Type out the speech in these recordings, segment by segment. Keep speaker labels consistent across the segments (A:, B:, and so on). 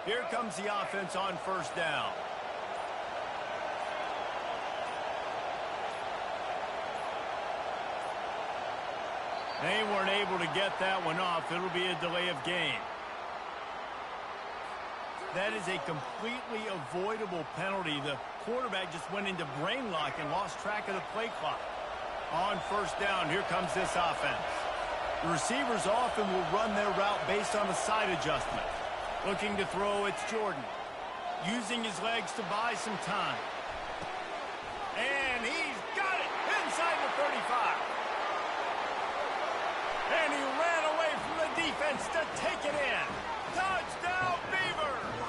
A: Here comes the offense on first down. They weren't able to get that one off. It'll be a delay of game. That is a completely avoidable penalty. The quarterback just went into brain lock and lost track of the play clock. On first down, here comes this offense. The receivers often will run their route based on a side adjustment. Looking to throw, it's Jordan. Using his legs to buy some time. And he's got it inside the 35. And he ran away from the defense to take it in. Touchdown, Beavers!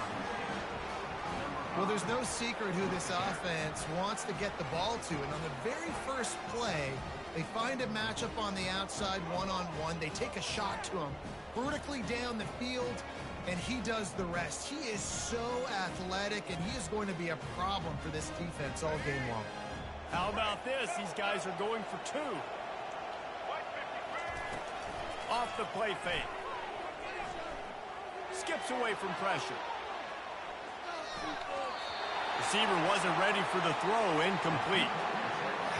B: Well, there's no secret who this offense wants to get the ball to. And on the very first play, they find a matchup on the outside one-on-one. They take a shot to him vertically down the field, and he does the rest. He is so athletic, and he is going to be a problem for this defense all game long.
A: How about this? These guys are going for two. Off the play fake. Skips away from pressure. Receiver wasn't ready for the throw. Incomplete.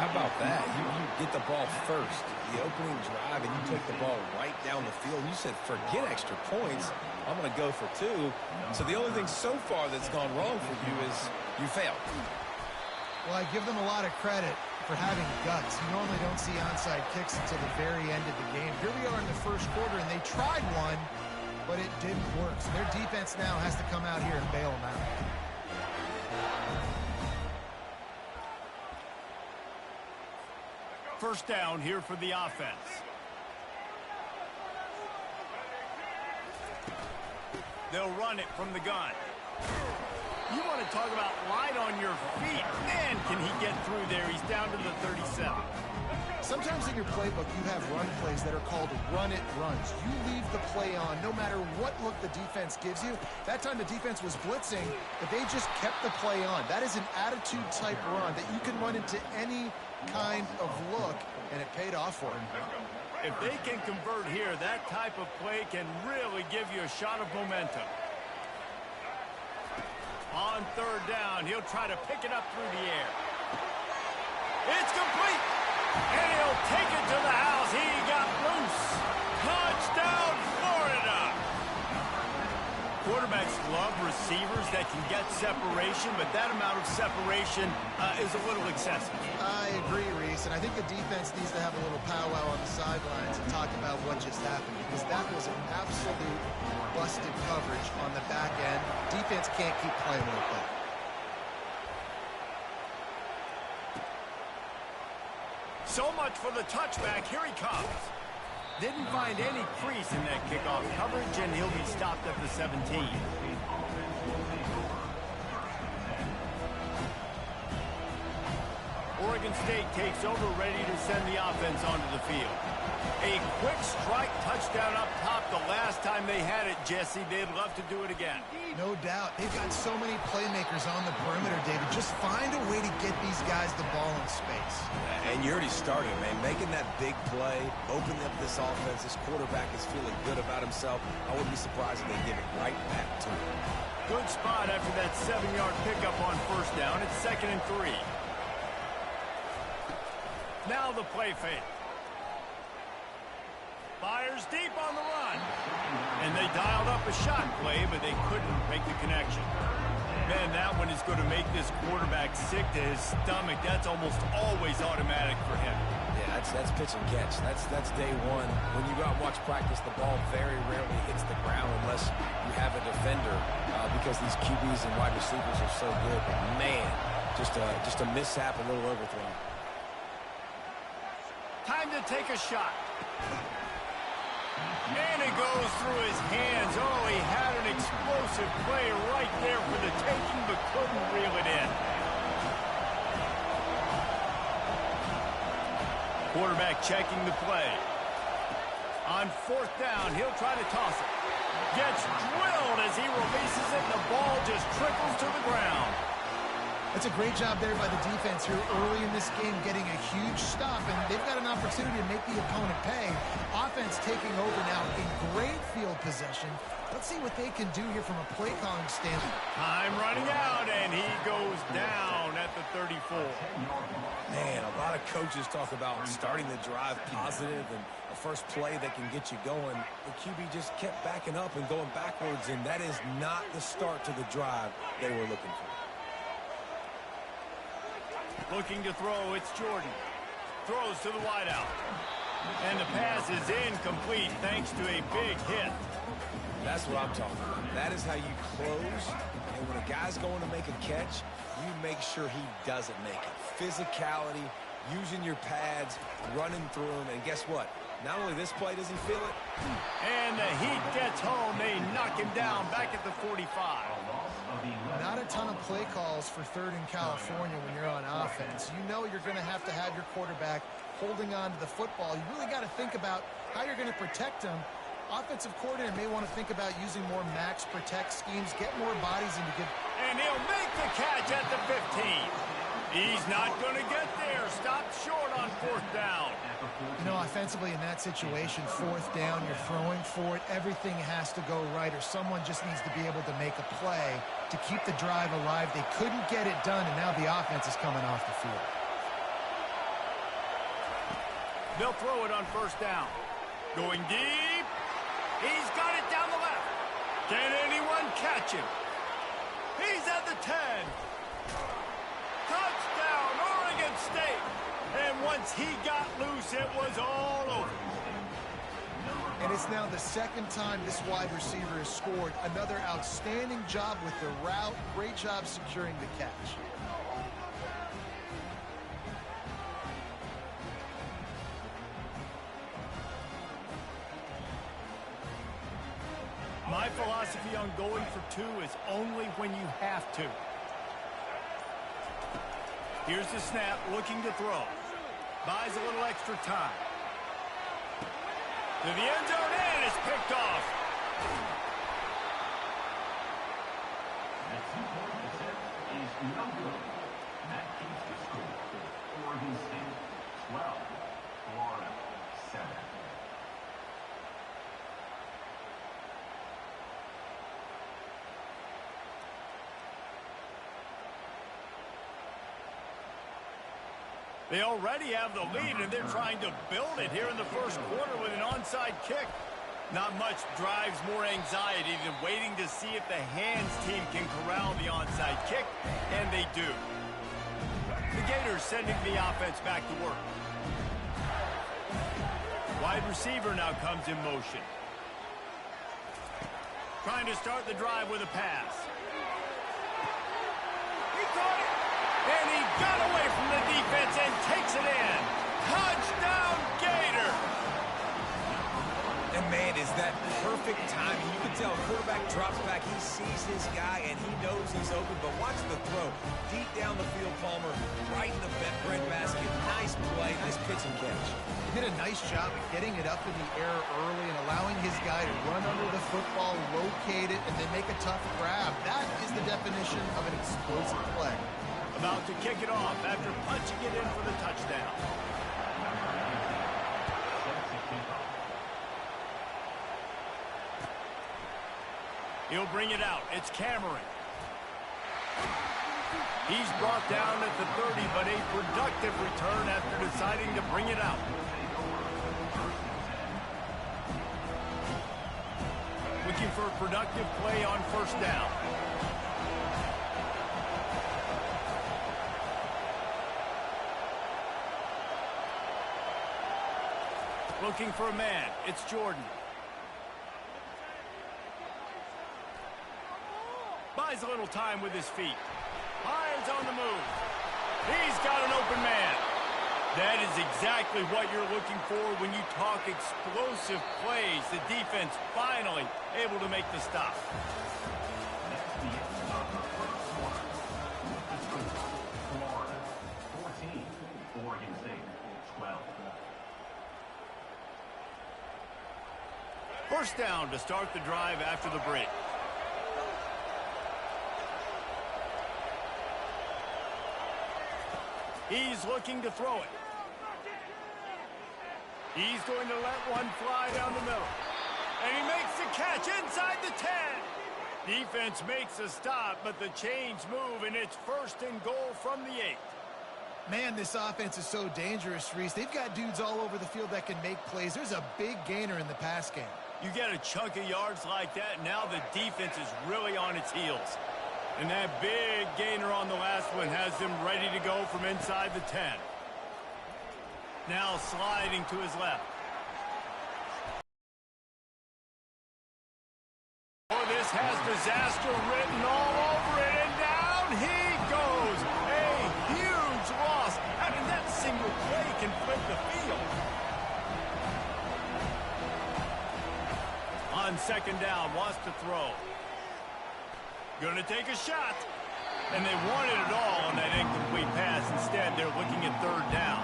C: How about that? You get the ball first, the opening drive, and you take the ball right down the field. You said, forget extra points. I'm going to go for two. So the only thing so far that's gone wrong for you is you failed.
B: Well, I give them a lot of credit for having guts. You normally don't see onside kicks until the very end of the game. Here we are in the first quarter, and they tried one, but it didn't work. So their defense now has to come out here and bail them out.
A: First down here for the offense. They'll run it from the gun. You want to talk about light on your feet. Man, can he get through there. He's down to the 37.
B: Sometimes in your playbook, you have run plays that are called run-it runs. You leave the play on no matter what look the defense gives you. That time the defense was blitzing, but they just kept the play on. That is an attitude-type run that you can run into any kind of look, and it paid off for him.
A: If they can convert here, that type of play can really give you a shot of momentum. On third down, he'll try to pick it up through the air. It's complete! And he'll take it to the house. He got loose. Touchdown, Florida! Quarterbacks love receivers that can get separation, but that amount of separation is a little excessive.
B: I agree, Reese, and I think the defense needs to have a little powwow on the sidelines and talk about what just happened, because that was an absolute busted coverage on the back end. Defense can't keep playing like that.
A: So much for the touchback. Here he comes. Didn't find any crease in that kickoff coverage, and he'll be stopped at the 17. Oregon State takes over, ready to send the offense onto the field. A quick strike touchdown up top the last time they had it, Jesse. They'd love to do it again.
B: No doubt. They've got so many playmakers on the perimeter, David. Just find a way to get these guys the ball in space.
C: And you already started, man. Making that big play, opening up this offense. This quarterback is feeling good about himself. I wouldn't be surprised if they give it right back to him.
A: Good spot after that 7-yard pickup on first down. It's 2nd and 3. Now the play fake. Fires deep on the run. And they dialed up a shot play, but they couldn't make the connection. Man, that one is going to make this quarterback sick to his stomach. That's almost always automatic for him.
C: Yeah, that's pitch and catch. That's day one. When you go out and watch practice, the ball very rarely hits the ground unless you have a defender because these QBs and wide receivers are so good. But man, just a mishap, a little overthrow.
A: Time to take a shot. And it goes through his hands. Oh, he had an explosive play right there for the taking, but couldn't reel it in. Quarterback checking the play. On fourth down, he'll try to toss it. Gets drilled as he releases it, and the ball just trickles to the ground.
B: That's a great job there by the defense here early in this game, getting a huge stop, and they've got an opportunity to make the opponent pay. Offense taking over now in great field possession. Let's see what they can do here from a play calling standpoint.
A: Time running out, and he goes down at the 34.
C: Man, a lot of coaches talk about starting the drive positive and the first play that can get you going. The QB just kept backing up and going backwards, and that is not the start to the drive they were looking for.
A: Looking to throw, it's Jordan. Throws to the wideout. And the pass is incomplete thanks to a big hit.
C: That's what I'm talking about. That is how you close. And when a guy's going to make a catch, you make sure he doesn't make it. Physicality, using your pads, running through him. And guess what? Not only this play does he feel it.
A: And the heat gets home. They knock him down back at the 45.
B: Not a ton of play calls for third in California when you're on offense. You know you're going to have your quarterback holding on to the football. You really got to think about how you're going to protect him. Offensive coordinator may want to think about using more max protect schemes, get more bodies in to give.
A: And he'll make the catch at the 15. He's not going to get there. Stopped short on fourth down.
B: You know, offensively in that situation, fourth down, you're throwing for it. Everything has to go right, or someone just needs to be able to make a play to keep the drive alive. They couldn't get it done, and now the offense is coming off the field.
A: They'll throw it on first down. Going deep. He's got it down the left. Can anyone catch him? He's at the 10. Touchdown, Oregon State. And once he got loose, it was all over.
B: And it's now the second time this wide receiver has scored. Another outstanding job with the route. Great job securing the catch.
A: My philosophy on going for two is only when you have to. Here's the snap, looking to throw. Buys a little extra time. To the end zone, and it's picked off.
D: That 2-point attempt is no good. That keeps the score. Oregon State 12, Florida 7.
A: They already have the lead, and they're trying to build it here in the first quarter with an onside kick. Not much drives more anxiety than waiting to see if the hands team can corral the onside kick, and they do. The Gators sending the offense back to work. Wide receiver now comes in motion. Trying to start the drive with a pass. He caught it! And he got away from the defense and takes it in. Touchdown, Gator!
C: And man, is that perfect timing. You can tell quarterback drops back. He sees his guy, and he knows he's open. But watch the throw. Deep down the field, Palmer, right in the breadbasket. Nice play, nice pitch and catch.
B: He did a nice job of getting it up in the air early and allowing his guy to run under the football, locate it, and then make a tough grab. That is the definition of an explosive play.
A: About to kick it off after punching it in for the touchdown. He'll bring it out. It's Cameron. He's brought down at the 30, but a productive return after deciding to bring it out. Looking for a productive play on first down. Looking for a man. It's Jordan. Buys a little time with his feet. Hines on the move. He's got an open man. That is exactly what you're looking for when you talk explosive plays. The defense finally able to make the stop.
D: That's the end of the first quarter. Florida 14, Oregon State 12.
A: First down to start the drive after the break. He's looking to throw it. He's going to let one fly down the middle. And he makes the catch inside the 10. Defense makes a stop, but the chains move, and it's 1st and goal from the 8.
B: Man, this offense is so dangerous, Reese. They've got dudes all over the field that can make plays. There's a big gainer in the pass game.
A: You get a chunk of yards like that, now the defense is really on its heels. And that big gainer on the last one has them ready to go from inside the 10. Now sliding to his left. Oh, this has disaster written all over it, and down he goes. A huge loss. I mean, that single play can flip the field. On 2nd down, wants to throw. Going to take a shot. And they wanted it all on that incomplete pass. Instead, they're looking at 3rd down.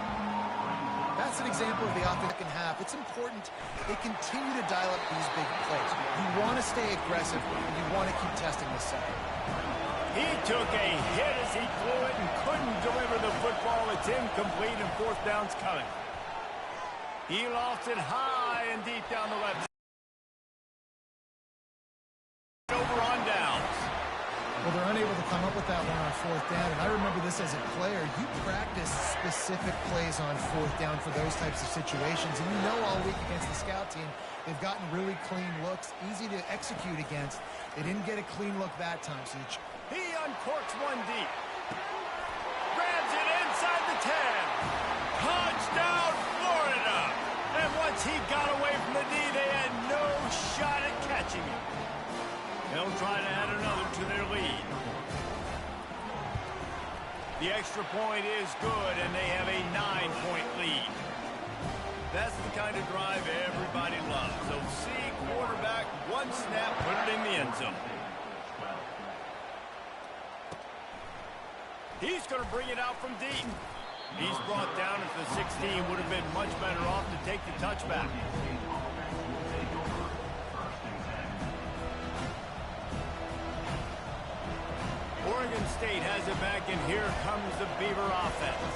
B: That's an example of the offensive half. It's important they continue to dial up these big plays. You want to stay aggressive, and you want to keep testing this side.
A: He took a hit as he threw it and couldn't deliver the football. It's incomplete, and 4th down's coming. He lost it high and deep down the left. Over on downs.
B: Well, they're unable to come up with that one on 4th down, and I remember this as a player. You practice specific plays on 4th down for those types of situations, and you know all week against the scout team, they've gotten really clean looks, easy to execute against. They didn't get a clean look that time, so
A: he uncorks one deep. Grabs it inside the 10. Touchdown, Florida! And once he got away from the D, they had no shot at catching him. They'll try to add another to their lead. The extra point is good, and they have a 9-point lead. That's the kind of drive everybody loves. So see quarterback, one snap, put it in the end zone. He's going to bring it out from deep. He's brought down at the 16. Would have been much better off to take the touchback. Oregon State has it back, and here comes the Beaver offense.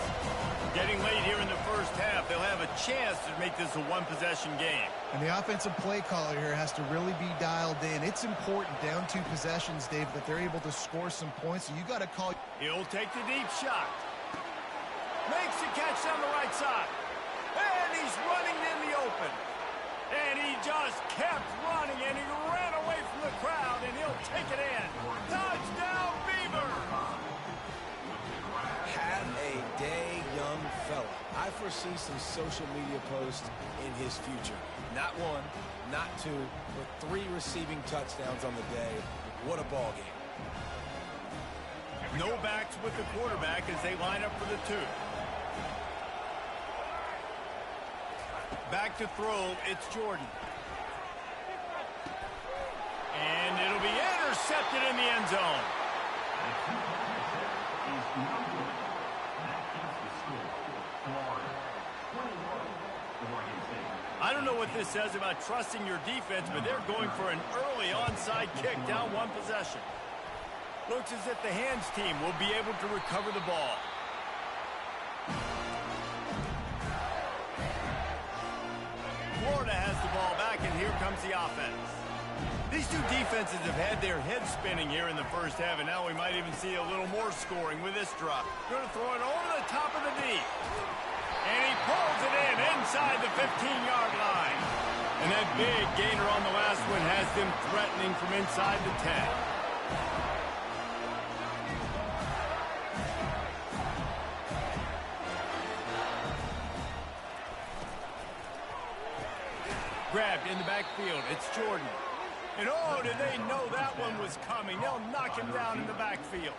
A: Getting late here in the first half, they'll have a chance to make this a one-possession game.
B: And the offensive play caller here has to really be dialed in. It's important, down 2 possessions, Dave, that they're able to score some points, so you got to call.
A: He'll take the deep shot. Makes the catch down the right side. And he's running in the open. And he just kept running, and he ran away from the crowd, and he'll take it in. Touchdown, Beaver!
C: Have a day, young fella. I foresee some social media posts in his future. Not 1, not 2, but 3 receiving touchdowns on the day. What a ball game.
A: No backs with the quarterback as they line up for the 2. Back to throw, it's Jordan. And it'll be intercepted in the end zone. I don't know what this says about trusting your defense, but they're going for an early onside kick down 1 possession. Looks as if the hands team will be able to recover the ball. Florida has the ball back, and here comes the offense. These 2 defenses have had their heads spinning here in the first half, and now we might even see a little more scoring with this drop. Going to throw it over the top of the D. And he pulls it in inside the 15-yard line. And that big gainer on the last one has them threatening from inside the 10. Grabbed in the backfield. It's Jordan. And oh, did they know that one was coming. They'll knock him down in the backfield.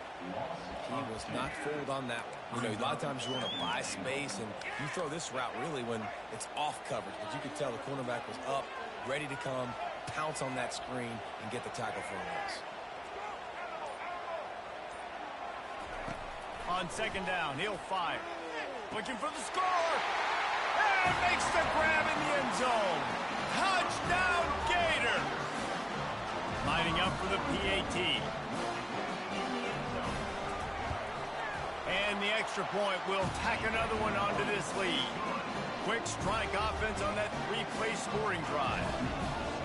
C: He was not fooled on that one. You know, a lot of times you want to buy space, and you throw this route really when it's off coverage. But you could tell the cornerback was up, ready to come, pounce on that screen, and get the tackle for a loss.
A: On 2nd down, he'll fire. Looking for the score. And makes the grab in the end zone. Touchdown, Gator. Lining up for the PAT. And And the extra point will tack another one onto this lead. Quick strike offense on that three-play scoring drive.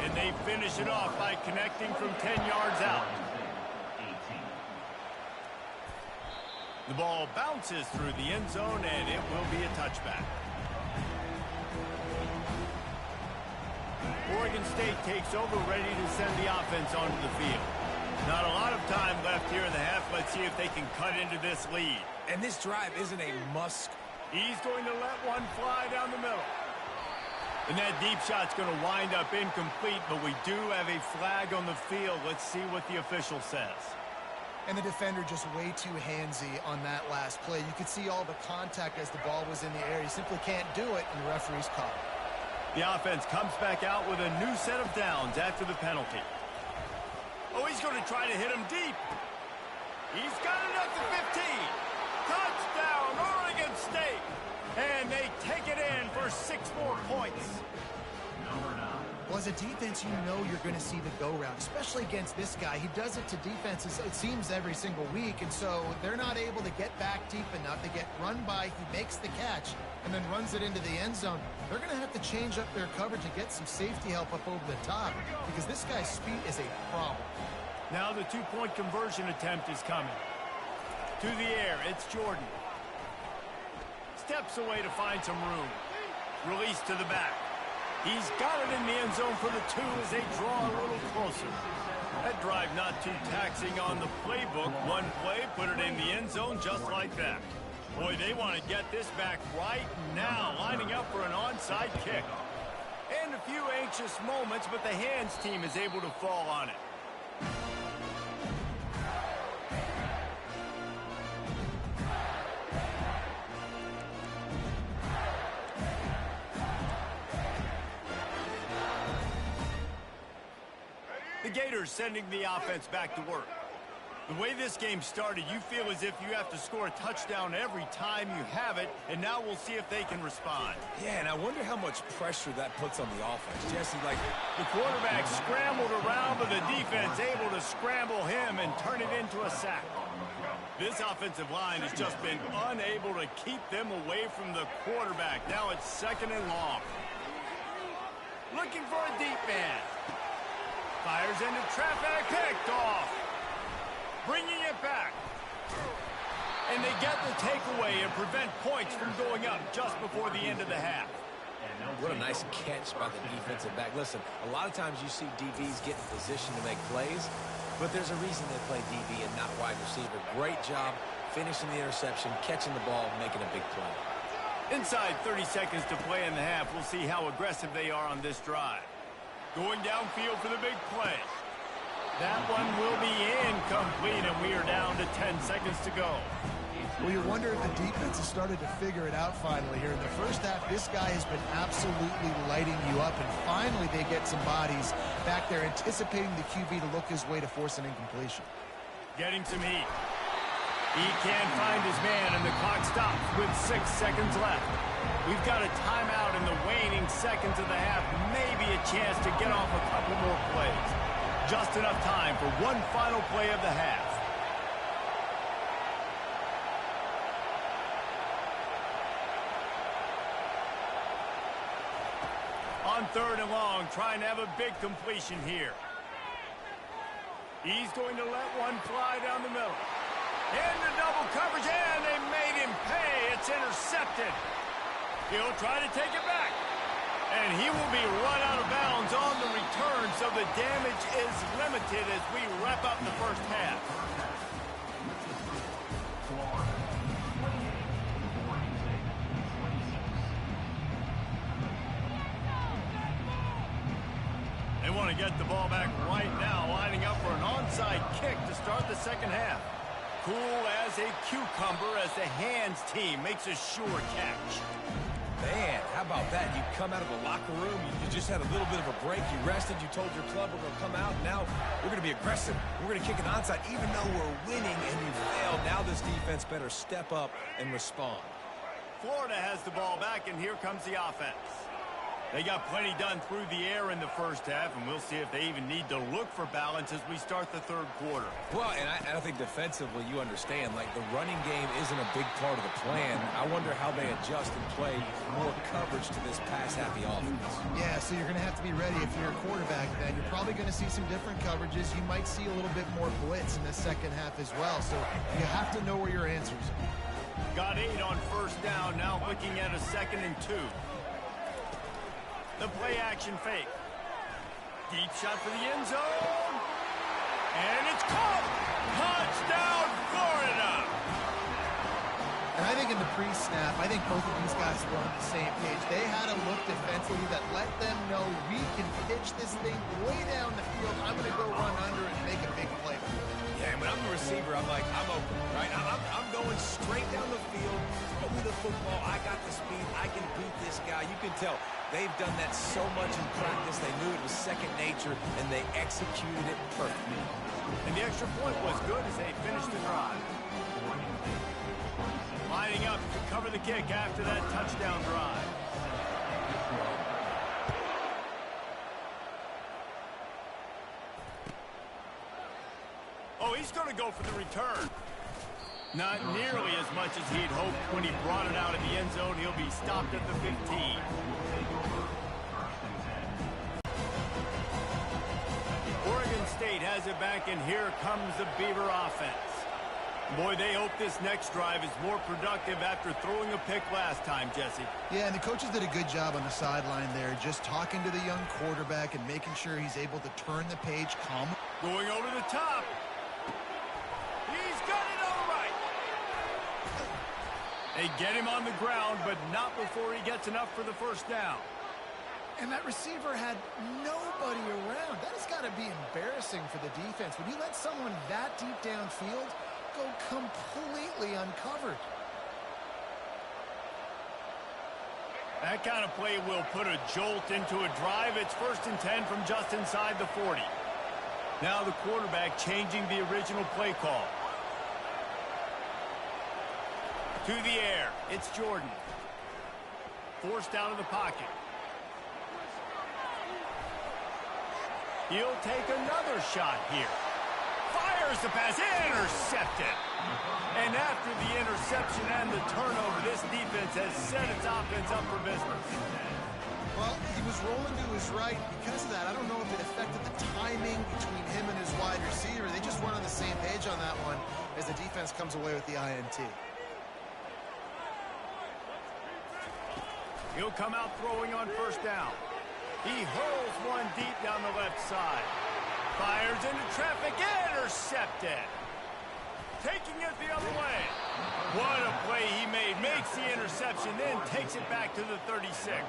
A: And they finish it off by connecting from 10 yards out. The ball bounces through the end zone, and it will be a touchback. Oregon State takes over, ready to send the offense onto the field. Not a lot of time left here in the half. Let's see if they can cut into this lead.
C: And this drive isn't a must.
A: He's going to let one fly down the middle. And that deep shot's going to wind up incomplete, but we do have a flag on the field. Let's see what the official says.
B: And the defender just way too handsy on that last play. You could see all the contact as the ball was in the air. He simply can't do it, and the referee's caught it.
A: The offense comes back out with a new set of downs after the penalty. Oh, he's going to try to hit him deep. He's got it at the 15. Touchdown, Oregon State. And they take it in for 6 more points.
B: Well, as a defense, you know you're going to see the go-round, especially against this guy. He does it to defenses, it seems, every single week, and so they're not able to get back deep enough. They get run by, he makes the catch, and then runs it into the end zone. They're going to have to change up their coverage and get some safety help up over the top because this guy's speed is a problem.
A: Now the 2-point conversion attempt is coming. To the air, it's Jordan. Steps away to find some room. Release to the back. He's got it in the end zone for the 2 as they draw a little closer. That drive not too taxing on the playbook. One play, put it in the end zone just like that. Boy, they want to get this back right now, lining up for an onside kick. And a few anxious moments, but the hands team is able to fall on it. The Gators sending the offense back to work. The way this game started, you feel as if you have to score a touchdown every time you have it, and now we'll see if they can respond.
C: Yeah, and I wonder how much pressure that puts on the offense. Jesse,
A: the quarterback scrambled around, but the defense able to scramble him and turn it into a sack. This offensive line has just been unable to keep them away from the quarterback. Now it's 2nd and long. Looking for a deep man. Fires into traffic, picked off. Bringing it back. And they get the takeaway and prevent points from going up just before the end of the half.
C: What a nice catch by the defensive back. Listen, a lot of times you see DBs get in position to make plays, but there's a reason they play DB and not wide receiver. Great job finishing the interception, catching the ball, making a big play.
A: Inside 30 seconds to play in the half. We'll see how aggressive they are on this drive. Going downfield for the big play. That one will be incomplete, and we are down to 10 seconds to go.
B: Well, you wonder if the defense has started to figure it out finally here. In the first half, this guy has been absolutely lighting you up, and finally they get some bodies back there anticipating the QB to look his way to force an incompletion.
A: Getting some heat. He can't find his man, and the clock stops with 6 seconds left. We've got a timeout in the waning seconds of the half, maybe a chance to get off a couple more plays. Just enough time for one final play of the half. On 3rd and long, trying to have a big completion here. He's going to let one fly down the middle. Into double coverage, and they made him pay. It's intercepted. He'll try to take it back. And he will be run out of bounds on the return, so the damage is limited as we wrap up the first half. They want to get the ball back right now, lining up for an onside kick to start the second half. Cool as a cucumber as the hands team makes a sure catch.
C: Man, how about that? You come out of the locker room, you just had a little bit of a break, you rested, you told your club we're going to come out, and now we're going to be aggressive. We're going to kick an onside even though we're winning, and you failed. Now this defense better step up and respond.
A: Florida has the ball back, and here comes the offense. They got plenty done through the air in the first half, and we'll see if they even need to look for balance as we start the third quarter.
C: Well, and I think defensively, you understand, like the running game isn't a big part of the plan. I wonder how they adjust and play more coverage to this pass-happy offense.
B: Yeah, so you're going to have to be ready if you're a quarterback then. You're probably going to see some different coverages. You might see a little bit more blitz in the second half as well, so you have to know where your answers are.
A: Got 8 on first down, now looking at a 2nd and 2. The play-action fake. Deep shot for the end zone. And it's caught. Touchdown, Florida.
B: And I think in the pre-snap, I think both of these guys were on the same page. They had a look defensively that let them know we can pitch this thing way down the field. I'm going to go run under and make a big play.
C: Yeah, and when I'm the receiver, I'm like, I'm open, right? I'm going straight down the field, throw me the football. I got the speed. I can beat this guy. You can tell they've done that so much in practice. They knew it was second nature, and they executed it perfectly.
A: And the extra point was good as they finished the drive. Lining up to cover the kick after that touchdown drive. Oh, he's going to go for the return. Not nearly as much as he'd hoped when he brought it out of the end zone. He'll be stopped at the 15. Oregon State has it back, and here comes the Beaver offense. Boy, they hope this next drive is more productive after throwing a pick last time, Jesse.
B: Yeah, and the coaches did a good job on the sideline there, just talking to the young quarterback and making sure he's able to turn the page calm.
A: Going over the top. He's got it all right. They get him on the ground, but not before he gets enough for the first down.
B: And that receiver had nobody around. That has got to be embarrassing for the defense. When you let someone that deep downfield go completely uncovered.
A: That kind of play will put a jolt into a drive. It's 1st and 10 from just inside the 40. Now the quarterback changing the original play call. To the air. It's Jordan. Forced out of the pocket. He'll take another shot here. Fires the pass. Intercepted. And after the interception and the turnover, this defense has set its offense up for business.
B: Well, he was rolling to his right. Because of that, I don't know if it affected the timing between him and his wide receiver. They just weren't on the same page on that one as the defense comes away with the INT.
A: He'll come out throwing on first down. He hurls one deep down the left side. Fires into traffic. Intercepted. Taking it the other way. What a play he made. Makes the interception, then takes it back to the 36.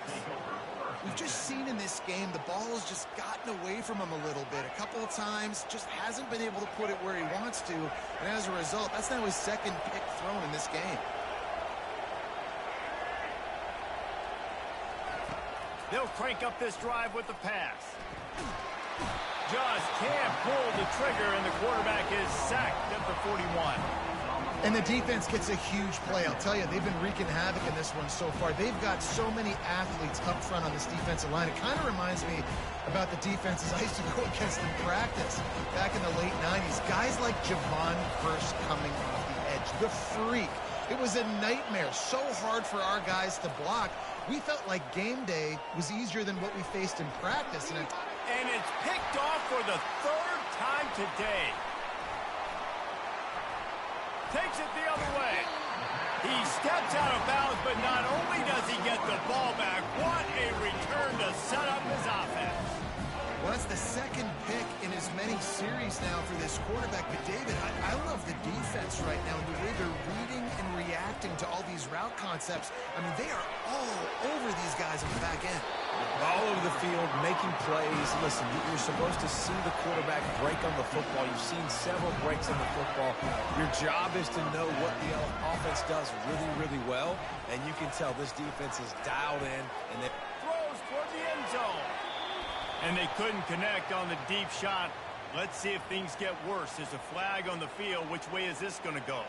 B: We've just seen in this game the ball has just gotten away from him a little bit. A couple of times, just hasn't been able to put it where he wants to. And as a result, that's now his 2nd pick thrown in this game.
A: They'll crank up this drive with the pass. Just can't pull the trigger, and the quarterback is sacked at the 41.
B: And the defense gets a huge play. I'll tell you, they've been wreaking havoc in this one so far. They've got so many athletes up front on this defensive line. It kind of reminds me about the defenses I used to go against in practice back in the late 90s. Guys like Javon Curse coming off the edge. The freak. It was a nightmare. So hard for our guys to block. We felt like game day was easier than what we faced in practice.
A: And it's picked off for the 3rd time today. Takes it the other way. He steps out of bounds, but not only does he get the ball back, what a return to set up his offense.
B: Well, that's the 2nd pick in as many series now for this quarterback. But, David, I love the defense right now, the way they're reading and reacting to all these route concepts. I mean, they are all over these guys on the back end.
C: All over the field, making plays. Listen, you're supposed to see the quarterback break on the football. You've seen several breaks on the football. Your job is to know what the offense does really, really well. And you can tell this defense is dialed in. And they
A: throws toward the end zone. And they couldn't connect on the deep shot. Let's see if things get worse. There's a flag on the field. Which way is this going to go?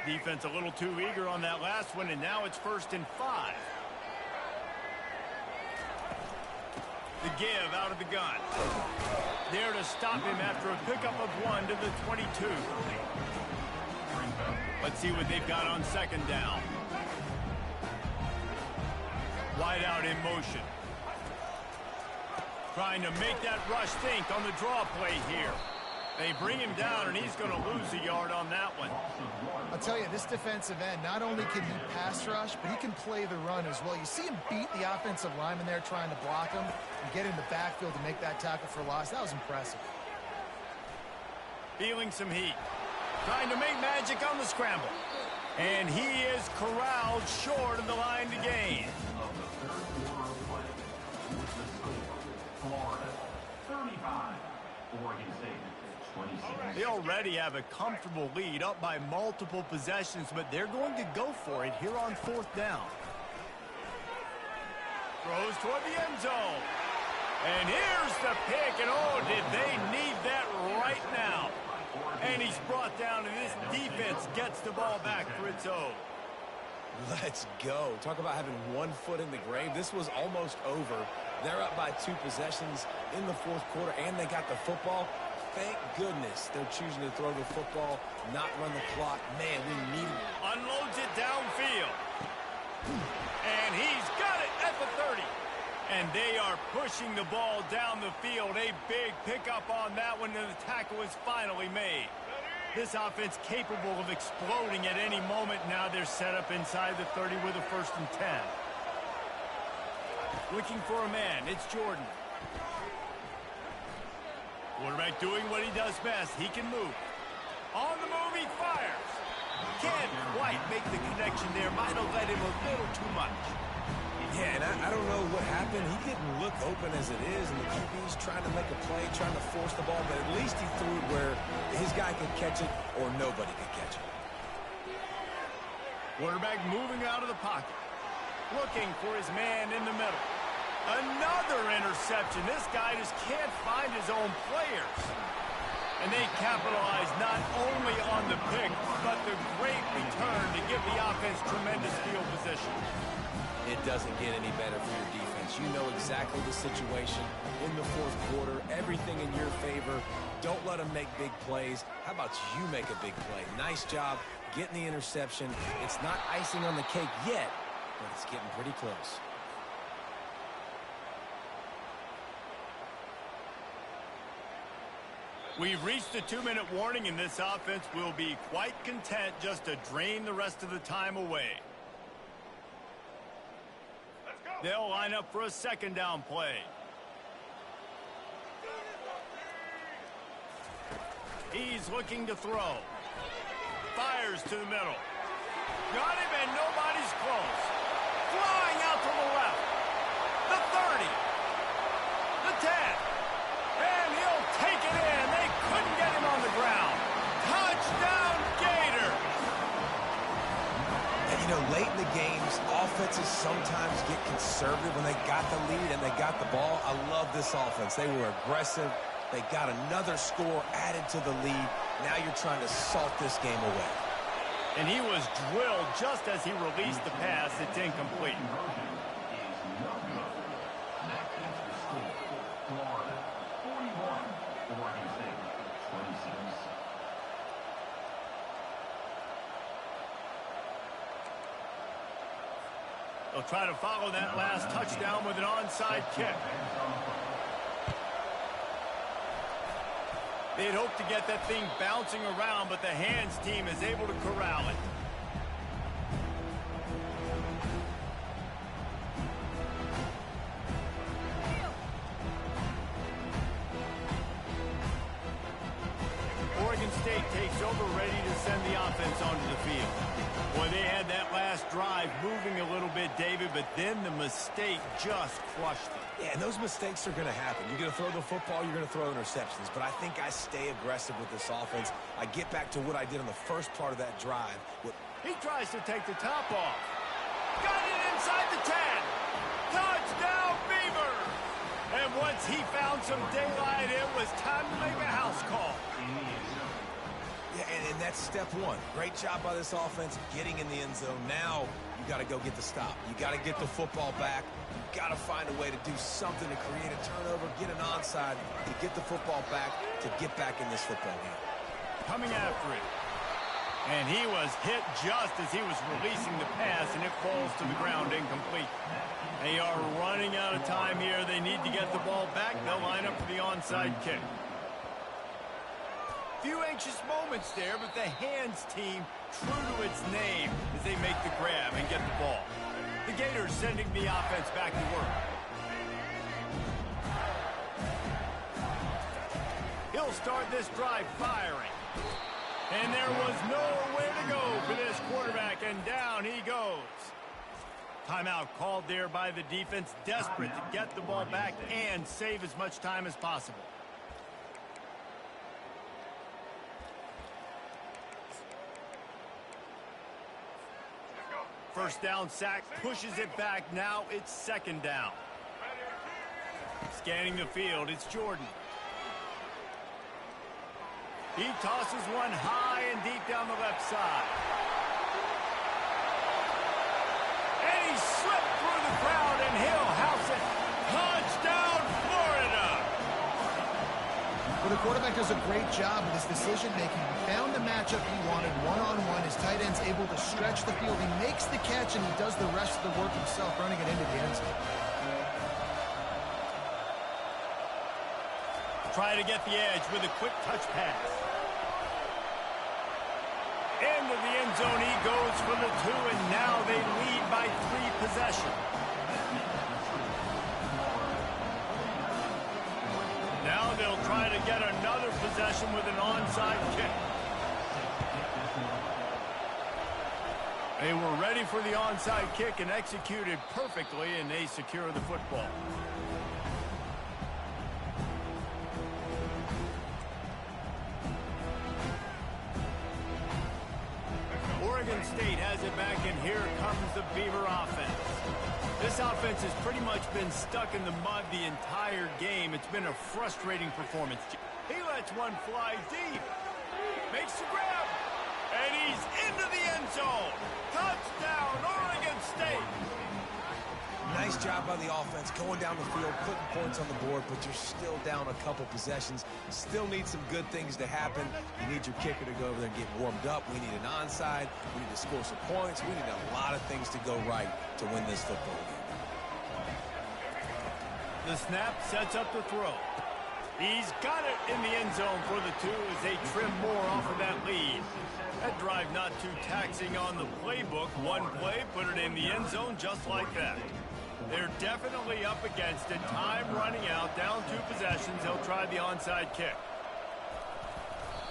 A: Defense a little too eager on that last one, and now it's 1st and 5. The give out of the gun. There to stop him after a pickup of 1 to the 22. Let's see what they've got on 2nd down. Wide out in motion. Trying to make that rush think on the draw play here. They bring him down, and he's going to lose a yard on that one.
B: I'll tell you, this defensive end, not only can he pass rush, but he can play the run as well. You see him beat the offensive lineman there trying to block him and get in the backfield to make that tackle for loss. That was impressive.
A: Feeling some heat. Trying to make magic on the scramble. And he is corralled short of the line to gain.
D: Of the third quarter of play, with the score, Florida 35, Oregon State 26.
A: They already have a comfortable lead up by multiple possessions, but they're going to go for it here on 4th down. Throws toward the end zone. And here's the pick, and oh, did they need that right now. And he's brought down, and this defense gets the ball back for its own.
C: Let's go. Talk about having 1 foot in the grave. This was almost over. They're up by 2 possessions in the 4th quarter, and they got the football. Thank goodness they're choosing to throw the football, not run the clock. Man, we need it.
A: Unloads it downfield. And he's got it at the 30. And they are pushing the ball down the field. A big pickup on that one, and the tackle is finally made. This offense capable of exploding at any moment. Now they're set up inside the 30 with a 1st and 10. Looking for a man. It's Jordan. Quarterback doing what he does best. He can move. On the move, he fires. Can't quite make the connection there. Might have led him a little too much.
C: Yeah, and I don't know what happened. He didn't look open as it is, and the QB's trying to make a play, trying to force the ball, but at least he threw it where his guy could catch it or nobody could catch it.
A: Quarterback moving out of the pocket. Looking for his man in the middle. Another interception. This guy just can't find his own players. And they capitalize not only on the pick, but the great return to give the offense tremendous field position.
C: It doesn't get any better for your defense. You know exactly the situation in the 4th quarter. Everything in your favor. Don't let them make big plays. How about you make a big play? Nice job getting the interception. It's not icing on the cake yet, but it's getting pretty close.
A: We've reached the 2-minute warning, and this offense will be quite content just to drain the rest of the time away. They'll line up for a 2nd down play. He's looking to throw. Fires to the middle. Got him, and nobody's close. Flying out to the left. The 30. The 10. And he'll take it in. They couldn't get him on the ground. Touchdown, Gators.
C: And, you know, late in the games, offenses sometimes get conservative when they got the lead and they got the ball. I love this offense. They were aggressive. They got another score added to the lead. Now you're trying to salt this game away.
A: And he was drilled just as he released the pass. It's incomplete. They'll try to follow that last touchdown with an onside kick. They'd hoped to get that thing bouncing around, but the hands team is able to corral it. Oregon State takes over, ready to send the offense onto the field. Boy, they had that last drive moving a little bit, David, but then the mistake just crushed them.
C: Yeah, and those mistakes are going to happen. You're going to throw the football, you're going to throw interceptions. But I think I stay aggressive with this offense. I get back to what I did on the first part of that drive.
A: He tries to take the top off. Got it inside the 10. Touchdown, Beaver! And once he found some daylight, it was time to make a house call.
C: Yeah, and that's step one. Great job by this offense getting in the end zone. Now you got to go get the stop. You got to get the football back. You got to find a way to do something to create a turnover, get an onside, to get the football back, to get back in this football game.
A: Coming after it. And he was hit just as he was releasing the pass, and it falls to the ground incomplete. They are running out of time here. They need to get the ball back. They'll line up for the onside kick. Few anxious moments there, but the hands team, true to its name, as they make the grab and get the ball. The Gators sending the offense back to work. He'll start this drive firing. And there was nowhere to go for this quarterback, and down he goes. Timeout called there by the defense, desperate to get the ball back and save as much time as possible. First down sack, pushes it back. Now it's second down. Scanning the field, it's Jordan. He tosses one high and deep down the left side. And he slipped through the crowd, and he'll house it. Touchdown, Florida!
B: Well, the quarterback does a great job with his decision-making. He found the matchup he wanted one-on-one. His tight end's able to stretch the field. He makes the catch, and he does the rest of the work himself, running it into the end zone.
A: Try to get the edge with a quick touch pass. Into the end zone he goes for the 2, and now they lead by 3 possessions. Now they'll try to get another possession with an onside kick. They were ready for the onside kick and executed perfectly, and they secure the football. Oregon State has it back, and here comes the Beaver offense. This offense has pretty much been stuck in the mud the entire game. It's been a frustrating performance. He lets one fly deep. Makes the grab. And he's into the end zone. Touchdown, Oregon State.
C: Nice job by the offense going down the field, putting points on the board, but you're still down a couple possessions. Still need some good things to happen. You need your kicker to go over there and get warmed up. We need an onside. We need to score some points. We need a lot of things to go right to win this football game.
A: The snap sets up the throw. He's got it in the end zone for the 2 as they trim more off of that lead. That drive not too taxing on the playbook. One play, put it in the end zone just like that. They're definitely up against it. Time running out, down 2 possessions. They'll try the onside kick.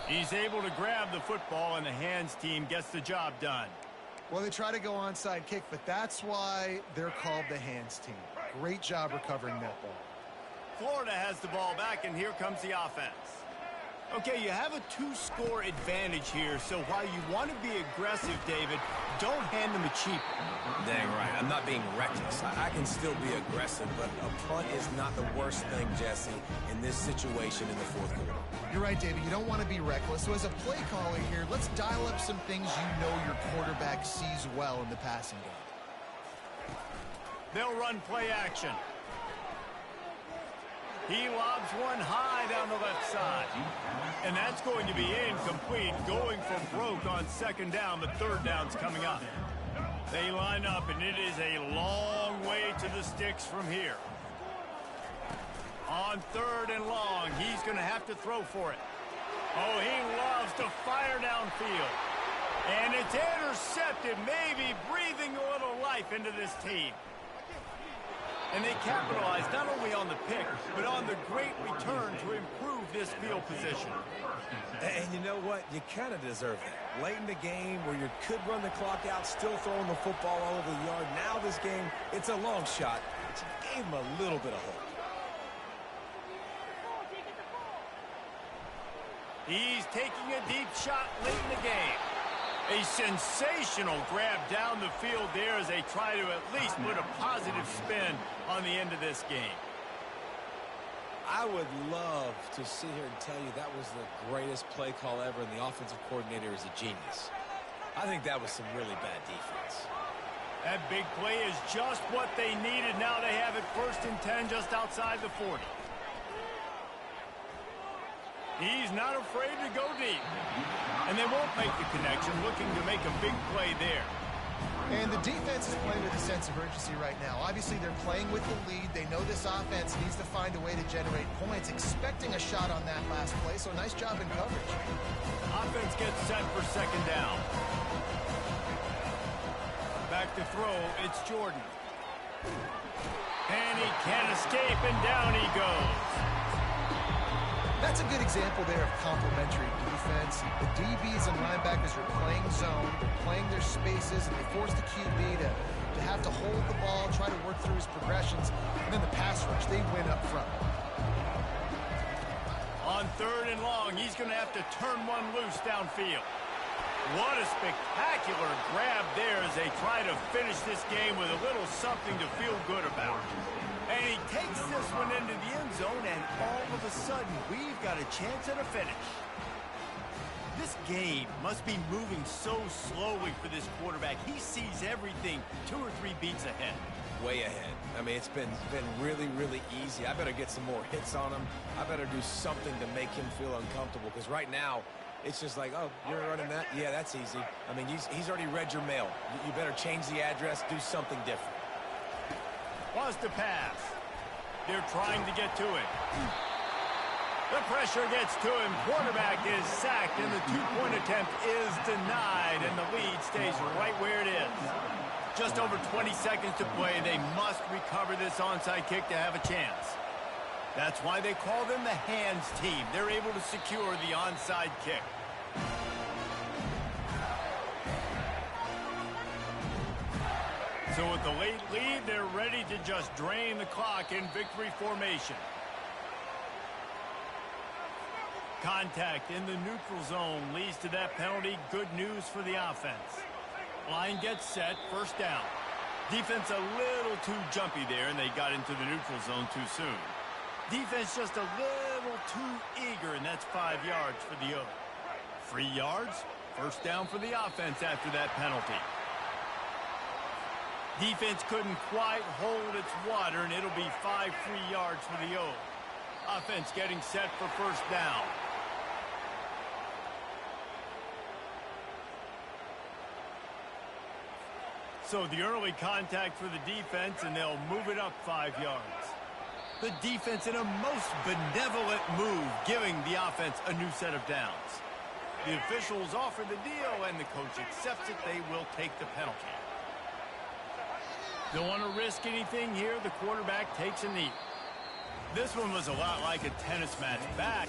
A: He's able to grab the football, and the hands team gets the job done.
B: Well, they try to go onside kick, but that's why they're called the hands team. Great job recovering that ball.
A: Florida has the ball back, and here comes the offense. Okay, you have a 2-score advantage here, so while you want to be aggressive, David, don't hand them a cheap.
C: Dang right. I'm not being reckless. I can still be aggressive, but a punt is not the worst thing, Jesse, in this situation in the 4th quarter.
B: You're right, David. You don't want to be reckless. So as a play caller here, let's dial up some things you know your quarterback sees well in the passing game.
A: They'll run play action. He lobs one high down the left side. And that's going to be incomplete, going for broke on second down. The third down's coming up. They line up, and it is a long way to the sticks from here. On 3rd and long, he's going to have to throw for it. Oh, he loves to fire downfield. And it's intercepted, maybe breathing a little life into this team. And they capitalize not only on the pick, but on the great return to improve this field position.
C: And you know what? You kind of deserve that. Late in the game where you could run the clock out, still throwing the football all over the yard. Now this game, it's a long shot. So gave him a little bit of hope.
A: He's taking a deep shot late in the game. A sensational grab down the field there as they try to at least put a positive spin on the end of this game.
C: I would love to sit here and tell you that was the greatest play call ever and the offensive coordinator is a genius. I think that was some really bad defense.
A: That big play is just what they needed. Now they have it 1st and 10 just outside the 40. He's not afraid to go deep. And they won't make the connection, looking to make a big play there.
B: And the defense is playing with a sense of urgency right now. Obviously, they're playing with the lead. They know this offense needs to find a way to generate points, expecting a shot on that last play, so nice job in coverage.
A: Offense gets set for 2nd down. Back to throw, it's Jordan. And he can't escape, and down he goes.
B: That's a good example there of complementary defense. The DBs and linebackers are playing zone, they're playing their spaces, and they force the QB to have to hold the ball, try to work through his progressions, and then the pass rush, they win up front.
A: On 3rd and long, he's going to have to turn one loose downfield. What a spectacular grab there as they try to finish this game with a little something to feel good about. And he takes this one into the end zone, and all of a sudden, we've got a chance at a finish. This game must be moving so slowly for this quarterback. He sees everything 2 or 3 beats ahead.
C: Way ahead. I mean, it's been really, really easy. I better get some more hits on him. I better do something to make him feel uncomfortable, because right now, it's just like, oh, you're running that? Yeah, that's easy. I mean, he's already read your mail. You better change the address, do something different.
A: Wants to pass. They're trying to get to it. The pressure gets to him. Quarterback is sacked, and the 2-point attempt is denied, and the lead stays right where it is. Just over 20 seconds to play. They must recover this onside kick to have a chance. That's why they call them the hands team. They're able to secure the onside kick. So with the late lead, they're ready to just drain the clock in victory formation. Contact in the neutral zone leads to that penalty. Good news for the offense. Line gets set, 1st down. Defense a little too jumpy there, and they got into the neutral zone too soon. Defense just a little too eager, and that's 5 yards for the O. 3 yards, 1st down for the offense after that penalty. Defense couldn't quite hold its water, and it'll be 5 free yards for the O. Offense getting set for 1st down. So the early contact for the defense, and they'll move it up 5 yards. The defense in a most benevolent move, giving the offense a new set of downs. The officials offer the deal, and the coach accepts it. They will take the penalty. Don't want to risk anything here. The quarterback takes a knee. This one was a lot like a tennis match. Back